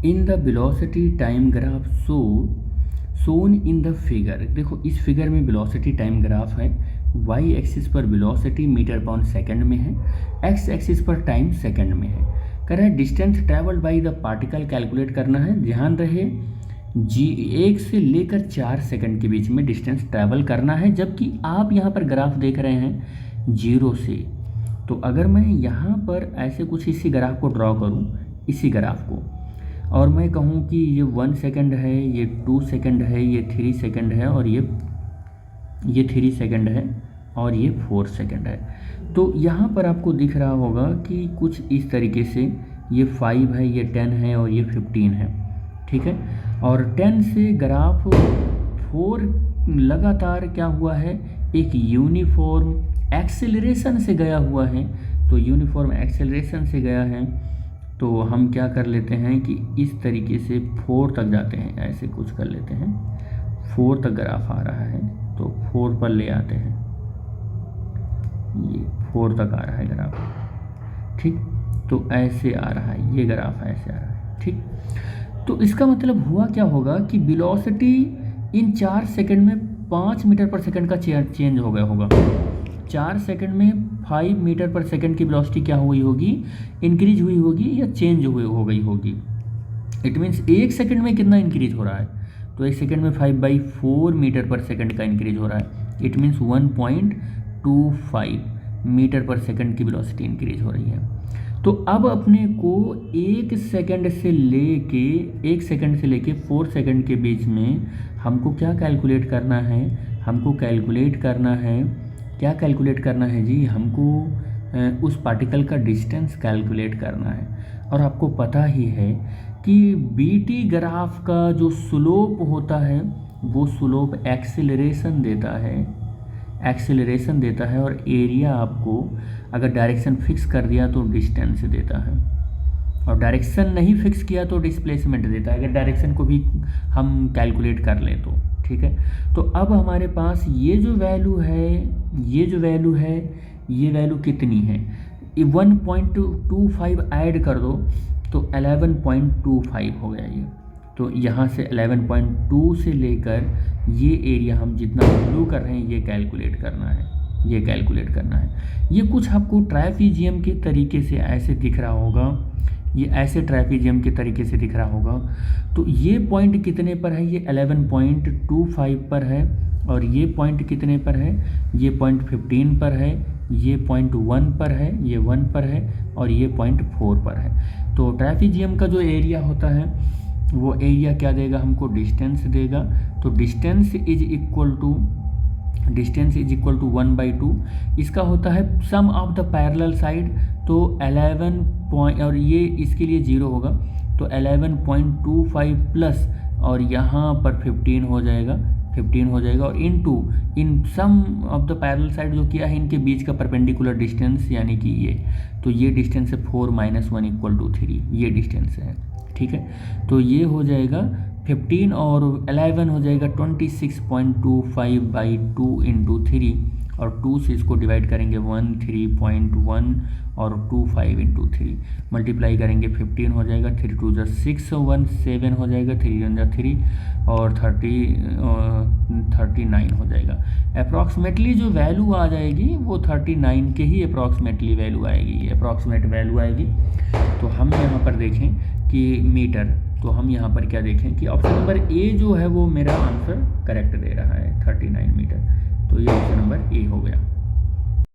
In the velocity time graph shown in the figure. देखो इस figure में velocity time graph है, y axis पर वेलोसिटी मीटर पर सेकंड में है, एक्स एक्सिस पर टाइम सेकंड में है। कह रहा है distance travelled by the particle calculate करना है। ध्यान रहे जी 1 से लेकर 4 सेकंड के बीच में डिस्टेंस ट्रैवल करना है, जबकि आप यहाँ पर ग्राफ देख रहे हैं 0 से। तो अगर मैं यहाँ पर ऐसे कुछ इसी ग्राफ को ड्रॉ करूँ, इसी ग्राफ को, और मैं कहूँ कि ये 1 सेकंड है, ये 2 सेकंड है, ये 3 सेकंड है, और ये 3 सेकंड है, और ये 4 सेकंड है, तो यहाँ पर आपको दिख रहा होगा कि कुछ इस तरीके से ये 5 है, ये 10 है, और ये 15 है। ठीक है, और 10 से ग्राफ 4 लगातार क्या हुआ है, एक यूनिफॉर्म एक्सेलरेशन से गया हुआ है। तो यूनिफॉर्म एक्सेलरेशन से गया है, तो हम क्या कर लेते हैं कि इस तरीके से 4 तक जाते हैं, ऐसे कुछ कर लेते हैं। 4 तक ग्राफ आ रहा है, तो 4 पर ले आते हैं, ये 4 तक आ रहा है ग्राफ। ठीक, तो ऐसे आ रहा है, ये ग्राफ ऐसे आ रहा है। ठीक, तो इसका मतलब हुआ क्या होगा कि वेलोसिटी इन 4 सेकंड में 5 मीटर पर सेकंड का चेंज हो गया होगा। 4 सेकंड में 5 मीटर पर सेकंड की वेलोसिटी क्या हुई होगी, इंक्रीज हुई होगी या चेंज हो गई होगी। इट मीन्स 1 सेकंड में कितना इंक्रीज हो रहा है, तो 1 सेकंड में 5/4 मीटर पर सेकंड का इंक्रीज हो रहा है। इट मीन्स 1.25 मीटर पर सेकंड की वेलोसिटी इंक्रीज हो रही है। तो अब अपने को 1 सेकंड से लेके 4 सेकंड के बीच में हमको क्या कैलकुलेट करना है, क्या कैलकुलेट करना है जी, हमको उस पार्टिकल का डिस्टेंस कैलकुलेट करना है। और आपको पता ही है कि बीटी ग्राफ का जो स्लोप होता है वो स्लोप एक्सेलरेशन देता है, और एरिया आपको अगर डायरेक्शन फिक्स कर दिया तो डिस्टेंस देता है, और डायरेक्शन नहीं फिक्स किया तो डिस्प्लेसमेंट देता है, अगर डायरेक्शन को भी हम कैलकुलेट कर लें तो। ठीक है, तो अब हमारे पास ये जो वैल्यू है, ये वैल्यू कितनी है, 1.25 ऐड कर दो तो 11.25 हो गया ये। तो यहाँ से 11.2 से लेकर ये एरिया हम जितना वैल्यू कर रहे हैं ये कैलकुलेट करना है। ये कुछ आपको ट्रापेजियम के तरीके से ऐसे दिख रहा होगा, ये ऐसे ट्रापेजियम के तरीके से दिख रहा होगा। तो ये पॉइंट कितने पर है, ये 11.25 पर है, और ये पॉइंट कितने पर है, ये पॉइंट 15 पर है, ये पॉइंट 1 पर है, ये 1 पर है, और ये पॉइंट 4 पर है। तो ट्रापेजियम का जो एरिया होता है वो एरिया क्या देगा, हमको डिस्टेंस देगा। तो डिस्टेंस इज इक्वल टू 1/2। इसका होता है सम ऑफ द पैरेलल साइड, तो 11 पॉइंट, और ये इसके लिए 0 होगा, तो 11.25 प्लस, और यहाँ पर 15 हो जाएगा, और इन सम ऑफ द पैरेलल साइड जो किया है इनके बीच का परपेंडिकुलर डिस्टेंस, यानी कि ये, तो ये डिस्टेंस है 4 - 1 = 3, ये डिस्टेंस है। ठीक है, तो ये हो जाएगा 15 और 11 हो जाएगा 26.25/2 × 3, और 2 से इसको डिवाइड करेंगे 13.1 और 25 × 3 मल्टीप्लाई करेंगे 15 हो जाएगा, 3 × 2 = 6, 1 7 हो जाएगा, 3 × 3 और 39 हो जाएगा। अप्रॉक्सीमेटली जो वैल्यू आ जाएगी वो 39 के ही अप्रॉक्सीमेटली वैल्यू आएगी। तो हम यहाँ पर देखें कि मीटर, तो हम यहाँ पर क्या देखें कि ऑप्शन नंबर ए जो है वो मेरा आंसर करेक्ट दे रहा है, 39 मीटर। तो ये ऑप्शन नंबर ए हो गया।